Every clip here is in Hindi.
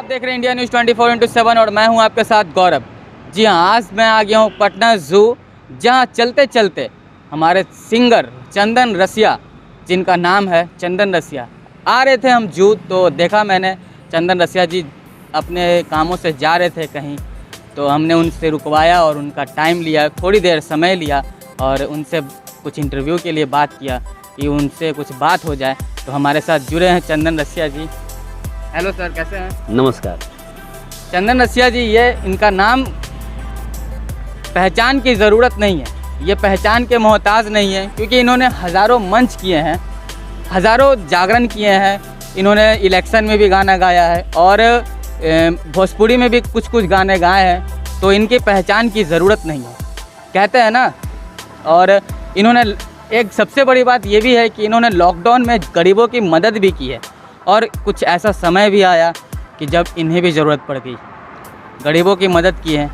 आप देख रहे हैं इंडिया न्यूज़ 24/7 और मैं हूं आपके साथ गौरव। जी हां, आज मैं आ गया हूं पटना ज़ू, जहां चलते चलते हमारे सिंगर चंदन रसिया, जिनका नाम है चंदन रसिया, आ रहे थे हम ज़ू। तो देखा मैंने चंदन रसिया जी अपने कामों से जा रहे थे कहीं, तो हमने उनसे रुकवाया और उनका टाइम लिया, थोड़ी देर समय लिया और उनसे कुछ इंटरव्यू के लिए बात किया कि उनसे कुछ बात हो जाए। तो हमारे साथ जुड़े हैं चंदन रसिया जी। हेलो सर, कैसे हैं? नमस्कार। चंदन रसिया जी, ये इनका नाम पहचान की ज़रूरत नहीं है, ये पहचान के मोहताज नहीं है, क्योंकि इन्होंने हज़ारों मंच किए हैं, हज़ारों जागरण किए हैं। इन्होंने इलेक्शन में भी गाना गाया है और भोजपुरी में भी कुछ कुछ गाने गाए हैं, तो इनकी पहचान की ज़रूरत नहीं है, कहते हैं ना। और इन्होंने एक सबसे बड़ी बात ये भी है कि इन्होंने लॉकडाउन में गरीबों की मदद भी की है, और कुछ ऐसा समय भी आया कि जब इन्हें भी ज़रूरत पड़ गई, गरीबों की मदद की है।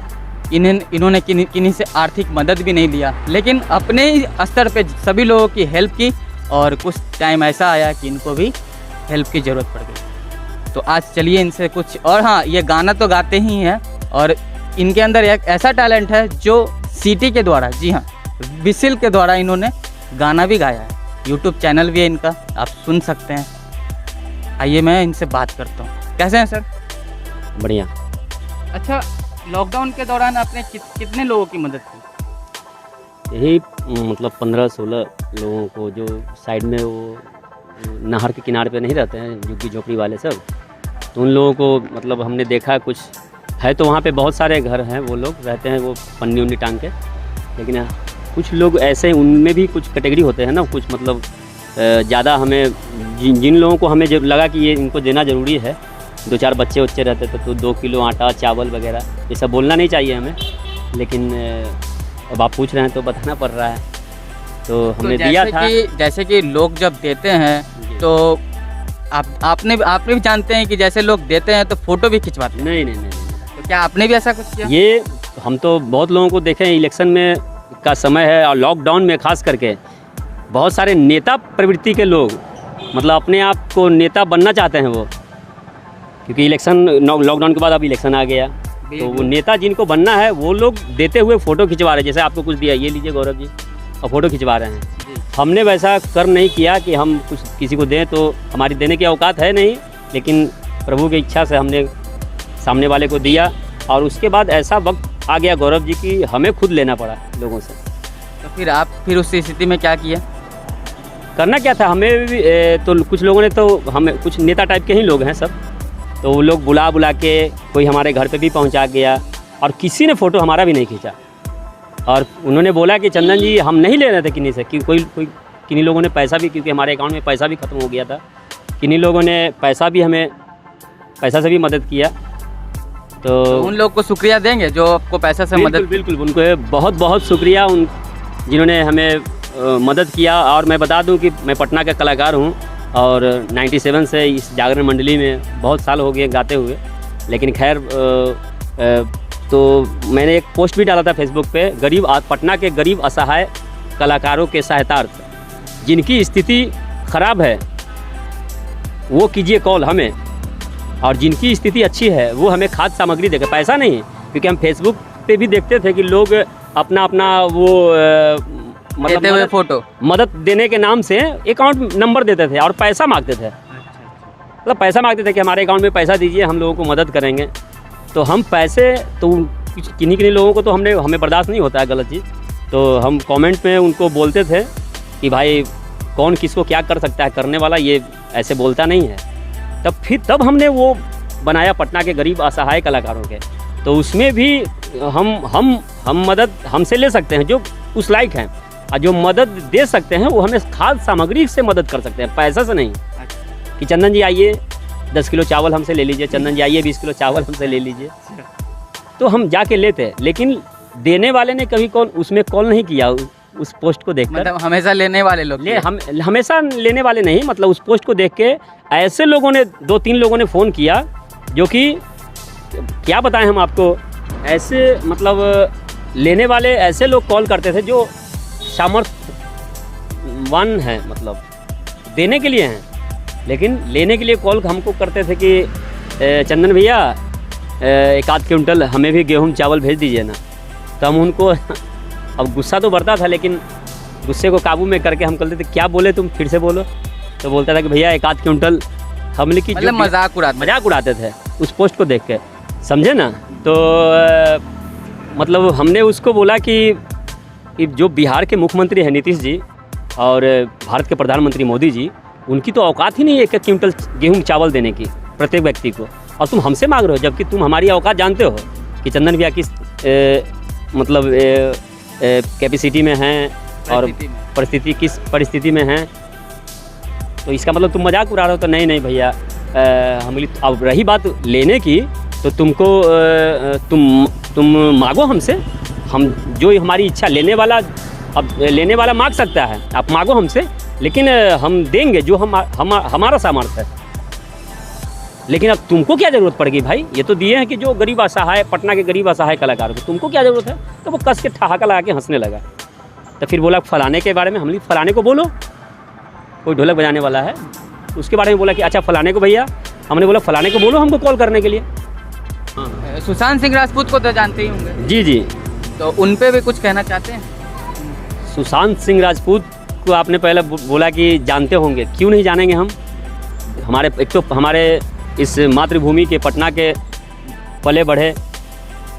इन्होंने किन्हीं से आर्थिक मदद भी नहीं लिया, लेकिन अपने ही स्तर पे सभी लोगों की हेल्प की, और कुछ टाइम ऐसा आया कि इनको भी हेल्प की ज़रूरत पड़ गई। तो आज चलिए इनसे कुछ, और हाँ, ये गाना तो गाते ही हैं, और इनके अंदर एक ऐसा टैलेंट है जो सीटी के द्वारा, जी हाँ, विसिल के द्वारा इन्होंने गाना भी गाया है। यूट्यूब चैनल भी है इनका, आप सुन सकते हैं। आइए मैं इनसे बात करता हूँ। कैसे हैं सर? बढ़िया। अच्छा, लॉकडाउन के दौरान आपने कितने लोगों की मदद की? यही मतलब 15-16 लोगों को, जो साइड में वो नहर के किनारे पे नहीं रहते हैं, झुग्गी झोपड़ी वाले सब, तो उन लोगों को मतलब हमने देखा। कुछ है तो वहाँ पे बहुत सारे घर हैं, वो लोग रहते हैं वो पन्नी उन्नी टांग के, लेकिन कुछ लोग ऐसे, उनमें भी कुछ कैटेगरी होते हैं ना, कुछ मतलब ज़्यादा हमें जिन लोगों को हमें जब लगा कि ये इनको देना ज़रूरी है, 2-4 बच्चे वच्चे रहते तो 2 किलो आटा चावल वगैरह ये सब बोलना नहीं चाहिए हमें, लेकिन अब आप पूछ रहे हैं तो बताना पड़ रहा है। तो हमने दिया था। जैसे कि लोग जब देते हैं तो आपने भी जानते हैं कि जैसे लोग देते हैं तो फ़ोटो भी खिंचवाते हैं। नहीं। तो क्या आपने भी ऐसा कुछ किया? ये हम तो बहुत लोगों को देखे हैं, इलेक्शन में का समय है और लॉकडाउन में खास करके बहुत सारे नेता प्रवृत्ति के लोग, मतलब अपने आप को नेता बनना चाहते हैं वो, क्योंकि इलेक्शन लॉकडाउन के बाद अब इलेक्शन आ गया, तो वो नेता जिनको बनना है वो लोग देते हुए फ़ोटो खिंचवा रहे हैं। जैसे आपको कुछ दिया, ये लीजिए गौरव जी, और फ़ोटो खिंचवा रहे हैं। हमने वैसा कर नहीं किया कि हम कुछ किसी को दें, तो हमारी देने की औकात है नहीं, लेकिन प्रभु की इच्छा से हमने सामने वाले को दिया, और उसके बाद ऐसा वक्त आ गया गौरव जी कि हमें खुद लेना पड़ा लोगों से। तो फिर आप उस स्थिति में क्या किया? करना क्या था, हमें भी तो कुछ लोगों ने, तो हमें कुछ नेता टाइप के ही लोग हैं सब, तो वो लोग बुला के कोई हमारे घर पे भी पहुंचा गया, और किसी ने फ़ोटो हमारा भी नहीं खींचा। और उन्होंने बोला कि चंदन जी हम नहीं ले रहे थे किन्हीं से, कि किन्हीं लोगों ने पैसा भी, क्योंकि हमारे अकाउंट में पैसा भी ख़त्म हो गया था, किन्हीं लोगों ने पैसा भी, हमें पैसा से भी मदद किया। तो उन लोग को शुक्रिया देंगे जो आपको पैसा से मदद। बिल्कुल उनको बहुत बहुत शुक्रिया, उन जिन्होंने हमें मदद किया। और मैं बता दूं कि मैं पटना का कलाकार हूं, और 97 से इस जागरण मंडली में बहुत साल हो गए गाते हुए। लेकिन खैर, तो मैंने एक पोस्ट भी डाला था फेसबुक पे, पटना के गरीब असहाय कलाकारों के सहायतार्थ, जिनकी स्थिति ख़राब है वो कीजिए कॉल हमें, और जिनकी स्थिति अच्छी है वो हमें खाद्य सामग्री देकर, पैसा नहीं, क्योंकि हम फेसबुक पे भी देखते थे कि लोग अपना वो मतलब फ़ोटो मदद देने के नाम से अकाउंट नंबर देते थे और पैसा मांगते थे। मतलब पैसा मांगते थे कि हमारे अकाउंट में पैसा दीजिए, हम लोगों को मदद करेंगे। तो हम पैसे, तो किन्हीं लोगों को तो हमें बर्दाश्त नहीं होता है गलत चीज़, तो हम कमेंट में उनको बोलते थे कि भाई कौन किसको क्या कर सकता है, करने वाला ये ऐसे बोलता नहीं है। तब हमने वो बनाया पटना के गरीब असहाय कलाकारों के। तो उसमें भी हम मदद हमसे ले सकते हैं जो उस लायक हैं, और जो मदद दे सकते हैं वो हमें खाद्य सामग्री से मदद कर सकते हैं, पैसा से नहीं। कि चंदन जी आइए 10 किलो चावल हमसे ले लीजिए, चंदन जी आइए 20 किलो चावल हमसे ले लीजिए, तो हम जाके लेते। लेकिन देने वाले ने कभी उसमें कॉल नहीं किया उस पोस्ट को देखकर। मतलब हमेशा लेने वाले लोग हमेशा लेने वाले नहीं, मतलब उस पोस्ट को देख के ऐसे लोगों ने, 2-3 लोगों ने फ़ोन किया, जो कि क्या बताएं हम आपको, ऐसे मतलब लेने वाले ऐसे लोग कॉल करते थे जो सामर्थ्यवान हैं, मतलब देने के लिए हैं, लेकिन लेने के लिए कॉल हमको करते थे कि चंदन भैया एक आध क्विंटल हमें भी गेहूँ चावल भेज दीजिए ना। तो हम उनको अब गुस्सा तो बढ़ता था, लेकिन गुस्से को काबू में करके हम कहते थे क्या बोले तुम, फिर से बोलो। तो बोलता था कि भैया एक आध क्विंटल हमने की, मतलब मजाक उड़ाते थे उस पोस्ट को देख के, समझे ना। तो मतलब हमने उसको बोला कि जो बिहार के मुख्यमंत्री हैं नीतीश जी और भारत के प्रधानमंत्री मोदी जी, उनकी तो औकात ही नहीं है 1 क्विंटल गेहूँ चावल देने की प्रत्येक व्यक्ति को, और तुम हमसे मांग रहे हो, जबकि तुम हमारी औकात जानते हो कि चंदन भैया किस मतलब कैपेसिटी में हैं और परिस्थिति किस परिस्थिति में हैं। तो इसका मतलब तुम मजाक उड़ा रहे हो। तो नहीं भैया, हम अब रही बात लेने की, तो तुमको तुम मांगो हमसे, हम जो हमारी इच्छा लेने वाला मांग सकता है, आप मांगो हमसे, लेकिन हम देंगे जो हमारा सामर्थ्य है। लेकिन अब तुमको क्या ज़रूरत पड़ेगी भाई, ये तो दिए हैं कि जो गरीब असहाय, पटना के गरीब असहाय कलाकार को तुमको क्या ज़रूरत है। तो वो कस के ठहाका लगा के हंसने लगा। तो फिर बोला फलाने के बारे में, हमने फलाने को बोलो, कोई ढोलक बजाने वाला है, उसके बारे में बोला कि अच्छा फलाने को भैया, हमने बोला फलाने को बोलो हमको कॉल करने के लिए। सुशांत सिंह राजपूत को तो जानते ही होंगे। जी, तो उन पे भी कुछ कहना चाहते हैं? सुशांत सिंह राजपूत को आपने पहले बोला कि जानते होंगे, क्यों नहीं जानेंगे हम। एक तो हमारे इस मातृभूमि के पटना के पले बढ़े,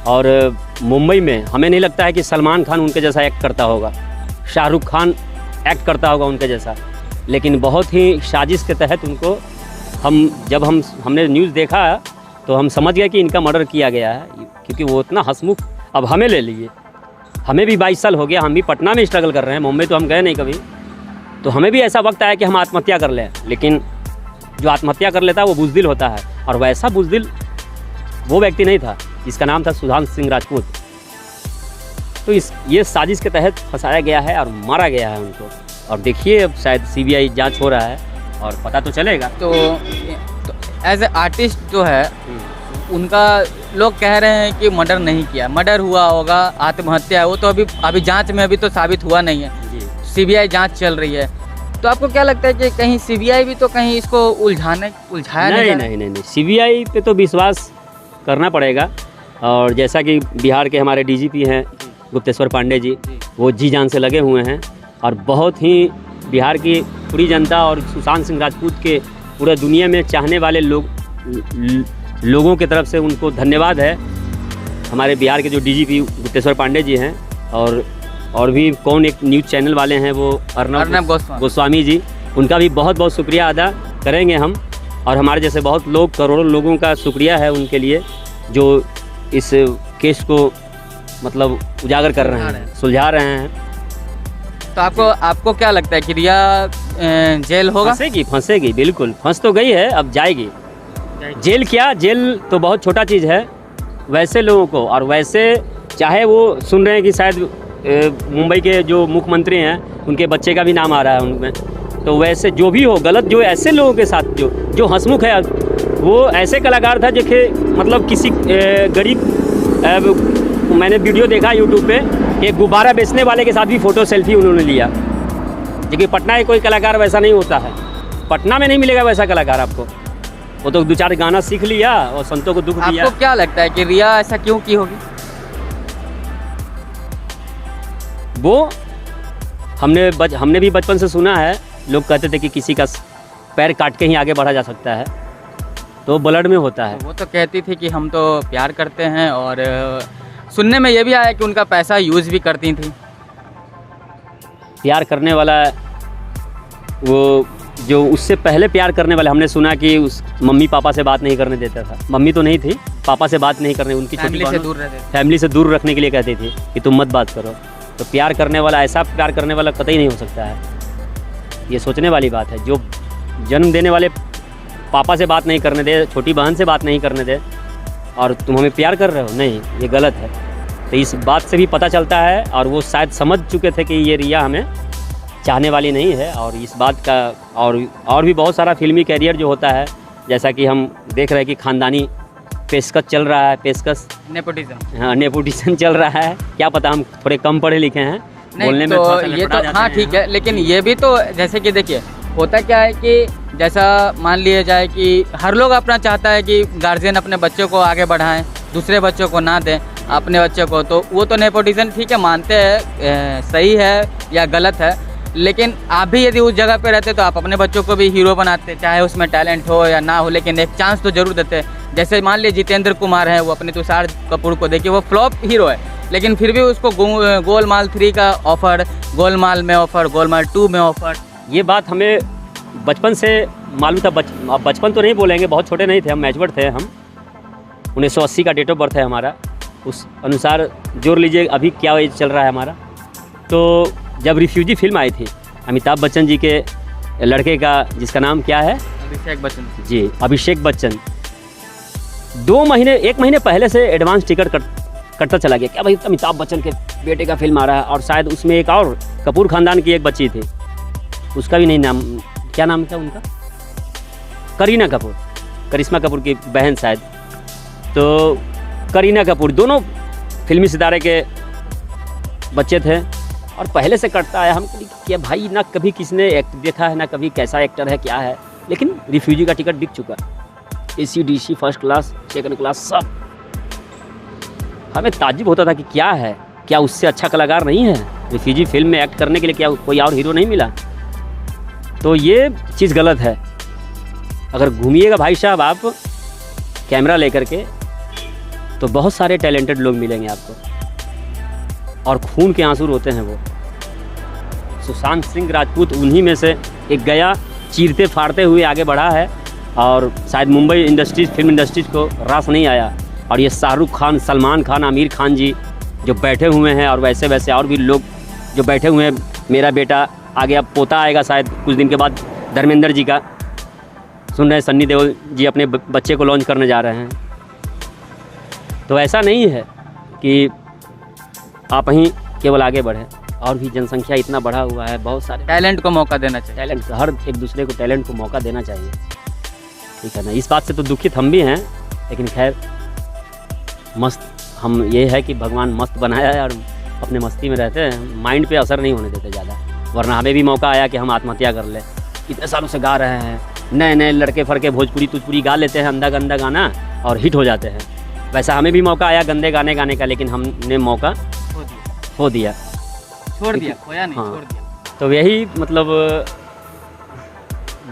और मुंबई में हमें नहीं लगता है कि सलमान खान उनके जैसा एक्ट करता होगा, शाहरुख खान एक्ट करता होगा उनके जैसा। लेकिन बहुत ही साजिश के तहत उनको जब हमने न्यूज़ देखा तो हम समझ गए कि इनका मर्डर किया गया है, क्योंकि वो इतना हंसमुख। अब हमें ले लीजिए, हमें भी 22 साल हो गया, हम भी पटना में स्ट्रगल कर रहे हैं, मुंबई तो हम गए नहीं कभी। तो हमें भी ऐसा वक्त आया कि हम आत्महत्या कर लें, लेकिन जो आत्महत्या कर लेता है वो बुज़दिल होता है, और वैसा बुज़दिल वो व्यक्ति नहीं था जिसका नाम था सुशांत सिंह राजपूत। तो ये साजिश के तहत फंसाया गया है और मारा गया है उनको। और देखिए अब शायद CBI जांच हो रहा है और पता तो चलेगा। तो एज ए आर्टिस्ट जो है उनका लोग कह रहे हैं कि मर्डर नहीं किया, मर्डर हुआ होगा, आत्महत्या है, वो तो अभी जांच में अभी तो साबित हुआ नहीं है। CBI जांच चल रही है। तो आपको क्या लगता है कि कहीं CBI भी तो कहीं इसको उलझाया नहीं, CBI पे तो विश्वास करना पड़ेगा। और जैसा कि बिहार के हमारे DGP हैं गुप्तेश्वर पांडे जी, वो जी जान से लगे हुए हैं, और बहुत ही बिहार की पूरी जनता और सुशांत सिंह राजपूत के पूरे दुनिया में चाहने वाले लोगों की तरफ से उनको धन्यवाद है। हमारे बिहार के जो DGP गुप्तेश्वर पांडे जी हैं, और भी कौन एक न्यूज़ चैनल वाले हैं वो अर्नब गोस्वामी जी, उनका भी बहुत बहुत शुक्रिया अदा करेंगे हम। और हमारे जैसे बहुत लोग, करोड़ों लोगों का शुक्रिया है उनके लिए, जो इस केस को मतलब उजागर कर रहे हैं, सुलझा रहे हैं। तो आपको क्या लगता है कि रिया जेल होगा? फंसेगी, बिल्कुल फंस तो गई है, अब जाएगी जेल। क्या जेल तो बहुत छोटा चीज़ है वैसे लोगों को। और वैसे चाहे वो सुन रहे हैं कि शायद मुंबई के जो मुख्यमंत्री हैं उनके बच्चे का भी नाम आ रहा है उनमें, तो वैसे जो भी हो गलत, जो ऐसे लोगों के साथ जो हंसमुख है, वो ऐसे कलाकार था जो कि मतलब किसी गरीब, मैंने वीडियो देखा यूट्यूब पे, एक गुब्बारा बेचने वाले के साथ भी फ़ोटो सेल्फी उन्होंने लिया। क्योंकि पटना के कोई कलाकार वैसा नहीं होता है, पटना में नहीं मिलेगा वैसा कलाकार आपको। वो तो 2-4 गाना सीख लिया और संतों को दुख दिया। आपको क्या लगता है कि रिया ऐसा क्यों की होगी? वो हमने भी बचपन से सुना है, लोग कहते थे कि किसी का पैर काट के ही आगे बढ़ा जा सकता है, तो ब्लड में होता है। वो तो कहती थी कि हम तो प्यार करते हैं, और सुनने में ये भी आया कि उनका पैसा यूज़ भी करती थी। प्यार करने वाला, वो जो उससे पहले प्यार करने वाले, हमने सुना कि उस मम्मी पापा से बात नहीं करने देता था। मम्मी तो नहीं थी, पापा से बात नहीं करने, उनकी फैमिली से दूर रहते थे, फैमिली से दूर रखने के लिए कहती थी कि तुम मत बात करो। तो प्यार करने वाला, ऐसा प्यार करने वाला कतई नहीं हो सकता है। ये सोचने वाली बात है। जो जन्म देने वाले पापा से बात नहीं करने दे, छोटी बहन से बात नहीं करने दे, और तुम हमें प्यार कर रहे हो, नहीं, ये गलत है। तो इस बात से भी पता चलता है, और वो शायद समझ चुके थे कि ये रिया हमें चाहने वाली नहीं है। और इस बात का और भी बहुत सारा फिल्मी कैरियर जो होता है, जैसा कि हम देख रहे हैं कि ख़ानदानी पेशकश चल रहा है, नेपोटिज्म। हाँ, नेपोटिज्म चल रहा है। क्या पता, हम थोड़े कम पढ़े लिखे हैं, बोलने में तो ये तो हाँ ठीक है, लेकिन ये भी तो जैसे कि देखिए होता क्या है कि जैसा मान लिया जाए कि हर लोग अपना चाहता है कि गार्जियन अपने बच्चों को आगे बढ़ाएं, दूसरे बच्चों को ना दें अपने बच्चों को, तो वो तो नेपोटिज्म ठीक है मानते हैं, सही है या गलत है, लेकिन आप भी यदि उस जगह पे रहते तो आप अपने बच्चों को भी हीरो बनाते, चाहे उसमें टैलेंट हो या ना हो, लेकिन एक चांस तो जरूर देते। जैसे मान लीजिए जितेंद्र कुमार हैं, वो अपने तुषार कपूर को देखिए, वो फ्लॉप हीरो है, लेकिन फिर भी उसको गोलमाल 3 का ऑफ़र, गोलमाल में ऑफ़र, गोलमाल 2 में ऑफ़र। ये बात हमें बचपन से मालूम था। बचपन तो नहीं बोलेंगे, बहुत छोटे नहीं थे हम, मैच्योर्ड थे हम। 1980 का डेट ऑफ बर्थ है हमारा, उस अनुसार जोड़ लीजिए अभी क्या एज चल रहा है हमारा। तो जब रिफ्यूजी फिल्म आई थी अमिताभ बच्चन जी के लड़के का, जिसका नाम क्या है, अभिषेक बच्चन जी, अभिषेक बच्चन, 1 महीने पहले से एडवांस टिकट कटता चला गया, क्या भाई अमिताभ बच्चन के बेटे का फिल्म आ रहा है। और शायद उसमें एक और कपूर खानदान की एक बच्ची थी, उसका भी नहीं नाम, क्या नाम था उनका, करीना कपूर, करिश्मा कपूर की बहन शायद। तो करीना कपूर, दोनों फिल्मी सितारे के बच्चे थे और पहले से करता आया। हम क्या भाई, ना कभी किसने एक्ट देखा है, ना कभी कैसा एक्टर है क्या है, लेकिन रिफ्यूजी का टिकट बिक चुका, AC DC first class second class सब। हमें ताज्जुब होता था कि क्या है, क्या उससे अच्छा कलाकार नहीं है रिफ्यूजी फिल्म में एक्ट करने के लिए, क्या कोई और हीरो नहीं मिला। तो ये चीज़ गलत है। अगर घूमिएगा भाई साहब आप कैमरा लेकर के, तो बहुत सारे टैलेंटेड लोग मिलेंगे आपको, और खून के आंसू रोते हैं वो। सुशांत सिंह राजपूत उन्हीं में से एक गया, चीरते फाड़ते हुए आगे बढ़ा है, और शायद मुंबई इंडस्ट्रीज, फिल्म इंडस्ट्रीज को रास नहीं आया। और ये शाहरुख खान, सलमान खान, आमिर खान जी जो बैठे हुए हैं, और वैसे वैसे और भी लोग जो बैठे हुए हैं। मेरा बेटा आगे, अब पोता आएगा शायद कुछ दिन के बाद, धर्मेंद्र जी का सुन रहे हैं, सन्नी देओल जी अपने बच्चे को लॉन्च करने जा रहे हैं। तो ऐसा नहीं है कि आप ही केवल आगे बढ़े, और भी जनसंख्या इतना बढ़ा हुआ है, बहुत सारे टैलेंट को मौका देना चाहिए, टैलेंट, हर एक दूसरे को टैलेंट को मौका देना चाहिए, ठीक है ना। इस बात से तो दुखित हम भी हैं, लेकिन खैर मस्त हम ये है कि भगवान मस्त बनाया है और अपने मस्ती में रहते हैं, माइंड पे असर नहीं होने देते ज़्यादा। वरना हमें भी मौका आया कि हम आत्महत्या कर लें, इतने सालों से गा रहे हैं, नए नए लड़के फड़के भोजपुरी तुजपुरी गा लेते हैं, अंधा गंदा गाना, और हिट हो जाते हैं। वैसा हमें भी मौका आया गंदे गाने गाने का, लेकिन हमने मौका खो दिया, छोड़ दिया, खोया नहीं, हाँ। छोड़ दिया। तो यही मतलब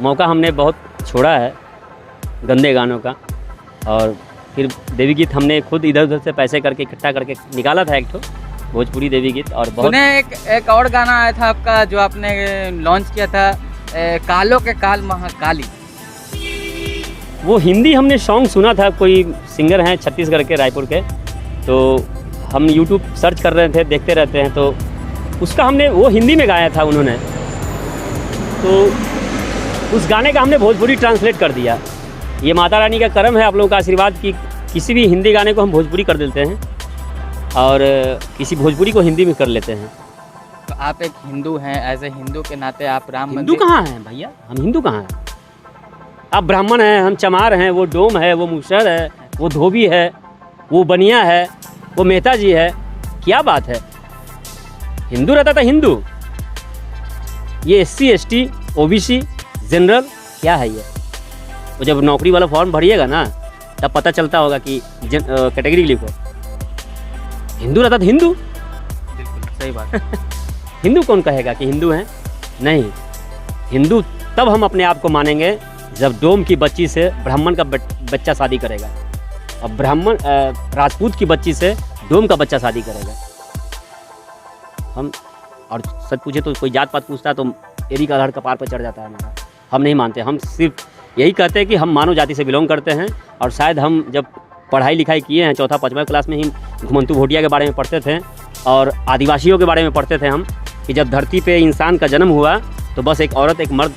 मौका हमने बहुत छोड़ा है गंदे गानों का। और फिर देवी गीत हमने खुद इधर उधर से पैसे करके इकट्ठा करके निकाला था, एक तो भोजपुरी देवी गीत। और बहुत सुने एक और गाना आया था आपका जो आपने लॉन्च किया था, कालों के काल महाकाली। वो हिंदी हमने सॉन्ग सुना था, कोई सिंगर हैं छत्तीसगढ़ के, रायपुर के, तो हम यूट्यूब सर्च कर रहे थे, देखते रहते हैं, तो उसका हमने, वो हिंदी में गाया था उन्होंने, तो उस गाने का हमने भोजपुरी ट्रांसलेट कर दिया। ये माता रानी का करम है, आप लोगों का आशीर्वाद कि किसी भी हिंदी गाने को हम भोजपुरी कर देते हैं, और किसी भोजपुरी को हिंदी में कर लेते हैं। तो आप एक हिंदू हैं, एज ए हिंदू के नाते आप राम हिंदू मंदिर, कहाँ हैं भैया, हम हिंदू कहाँ हैं? आप ब्राह्मण हैं, हम चमार हैं, वो डोम है, वो मुसहर है, वो धोबी है, वो बनिया है, वो मेहता जी है, क्या बात है? हिंदू रहता था हिंदू, ये SC ST OBC जनरल क्या है ये? वो जब नौकरी वाला फॉर्म भरिएगा ना, तब पता चलता होगा कि कैटेगरी लिखो। हिंदू रहता था हिंदू, बिल्कुल सही बात है। हिंदू कौन कहेगा कि हिंदू हैं? नहीं, हिंदू तब हम अपने आप को मानेंगे जब डोम की बच्ची से ब्राह्मण का बच्चा शादी करेगा, और ब्राह्मण राजपूत की बच्ची से डोम का बच्चा शादी करेगा। हम, और सच पूछे तो कोई जात पात पूछता है तो एरी का आधार कपार पर चढ़ जाता है हमारा। हम नहीं मानते, हम सिर्फ यही कहते हैं कि हम मानव जाति से बिलोंग करते हैं। और शायद हम जब पढ़ाई लिखाई किए हैं, 4th-5वीं क्लास में ही घुमंतु भोटिया के बारे में पढ़ते थे, और आदिवासियों के बारे में पढ़ते थे हम, कि जब धरती पे इंसान का जन्म हुआ तो बस एक औरत एक मर्द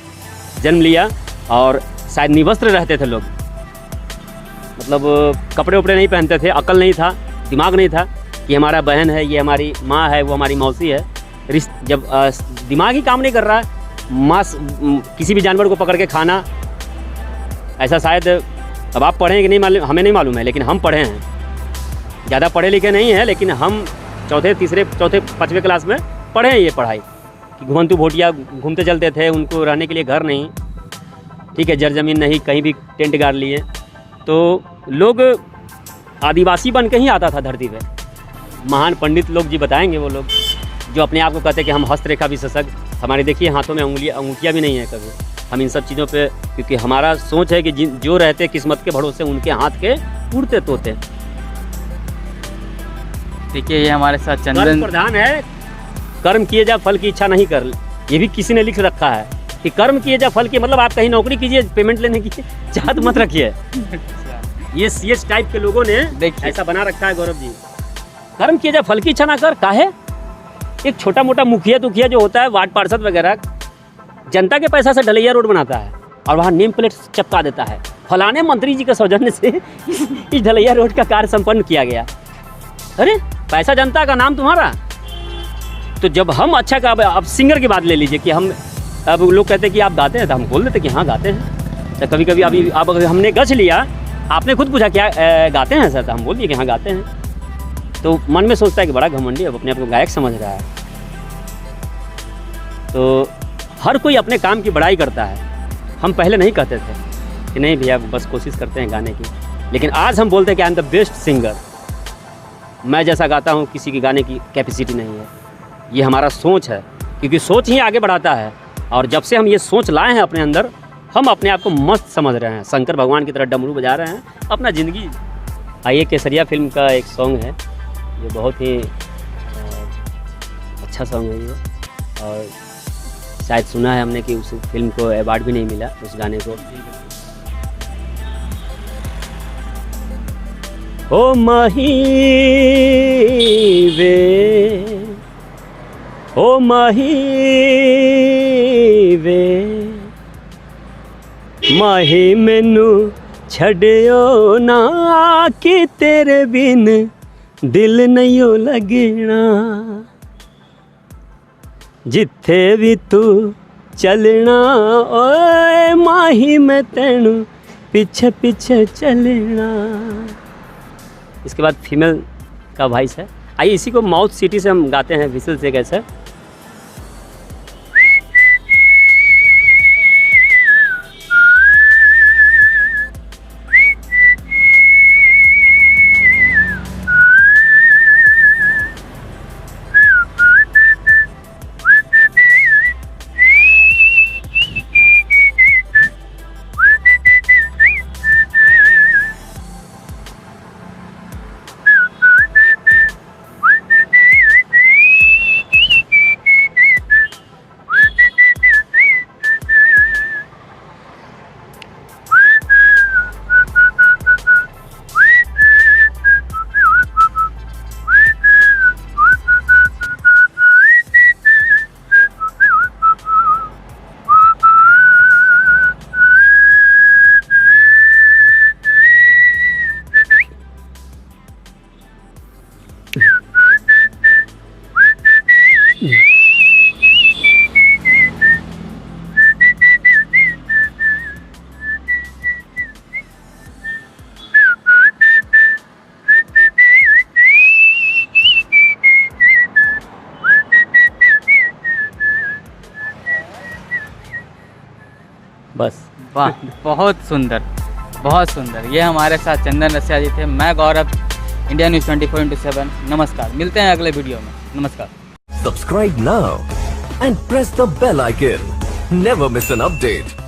जन्म लिया, और शायद निवस्त्र रहते थे लोग, मतलब कपड़े उपड़े नहीं पहनते थे, अकल नहीं था, दिमाग नहीं था कि हमारा बहन है, ये हमारी माँ है, वो हमारी मौसी है। जब दिमाग ही काम नहीं कर रहा है, मांस किसी भी जानवर को पकड़ के खाना, ऐसा शायद अब आप पढ़े हैं कि नहीं मालूम, हमें नहीं मालूम है, लेकिन हम पढ़े हैं, ज़्यादा पढ़े लिखे नहीं हैं, लेकिन हम 4th, 3rd, 4th, 5वीं क्लास में पढ़े हैं ये पढ़ाई कि घुमंतु भोटिया घूमते चलते थे, उनको रहने के लिए घर नहीं, ठीक है, जर ज़मीन नहीं, कहीं भी टेंट गाड़ लिए। तो लोग आदिवासी बन के ही आता था धरती पे। महान पंडित लोग जी बताएंगे, वो लोग जो अपने आप को कहते हैं कि हम हस्तरेखा विशेषज्ञ, हमारे देखिए हाथों में अंगूठियाँ भी नहीं है कभी। हम इन सब चीज़ों पे, क्योंकि हमारा सोच है कि जो रहते किस्मत के भरोसे उनके हाथ के उड़ते तोते। देखिए ये हमारे साथ कर्म चंदन प्रधान है, कर्म किए जा फल की इच्छा नहीं कर, ये भी किसी ने लिख रखा है कि कर्म किए जा फल की, मतलब आप कहीं नौकरी कीजिए, पेमेंट लेने की चाहत मत रखिए। ये सीएच टाइप के लोगों ने देखिए ऐसा बना रखा है गौरव जी। कर्म किए जा फल की इच्छा ना कर, काहे? एक छोटा मोटा मुखिया दुखिया जो होता है, वार्ड पार्षद वगैरह, जनता के पैसा से ढलैया रोड बनाता है और वहाँ नेम प्लेट चपका देता है, फलाने मंत्री जी के सौजन्य से इस ढलैया रोड का कार्य संपन्न किया गया। अरे पैसा जनता का, नाम तुम्हारा। तो जब हम अच्छा का, अब सिंगर की बात ले लीजिए कि हम, अब लोग कहते हैं कि आप गाते हैं, तो हम बोल देते कि हाँ गाते हैं। तो कभी कभी अभी अब हमने गच लिया, आपने खुद पूछा क्या गाते हैं सर, तो हम बोल दिए कि हाँ गाते हैं। तो मन में सोचता है कि बड़ा घमंडी, अब अपने आप को गायक समझ रहा है। तो हर कोई अपने काम की बड़ाई करता है। हम पहले नहीं कहते थे कि नहीं भैया बस कोशिश करते हैं गाने की, लेकिन आज हम बोलते हैं कि I am the best singer. मैं जैसा गाता हूँ किसी की गाने की कैपेसिटी नहीं है। ये हमारा सोच है, क्योंकि सोच ही आगे बढ़ाता है। और जब से हम ये सोच लाए हैं अपने अंदर, हम अपने आप को मस्त समझ रहे हैं, शंकर भगवान की तरह डमरू बजा रहे हैं, अपना ज़िंदगी। आइए केसरिया फिल्म का एक सॉन्ग है, ये बहुत ही अच्छा सॉन्ग है ये, और शायद सुना है हमने कि उस फिल्म को अवार्ड भी नहीं मिला उस गाने को। ओ माही वे, ओ माही वे, माही मैनू छड़ियो ना कि तेरे बिन दिल नहीं लगना, जिथे भी तू चलना ओए माही मैं तेनू पीछे पीछे चलना। इसके बाद फीमेल का वॉइस है। आइए इसी को माउथ सिटी से हम गाते हैं, विसल से कैसे। बस वाह, बहुत सुंदर, बहुत सुंदर। ये हमारे साथ चंदन रसिया जी थे। मैं गौरव, इंडिया न्यूज़ 24/7। नमस्कार, मिलते हैं अगले वीडियो में। नमस्कार। Subscribe now and press the bell icon. Never miss an update.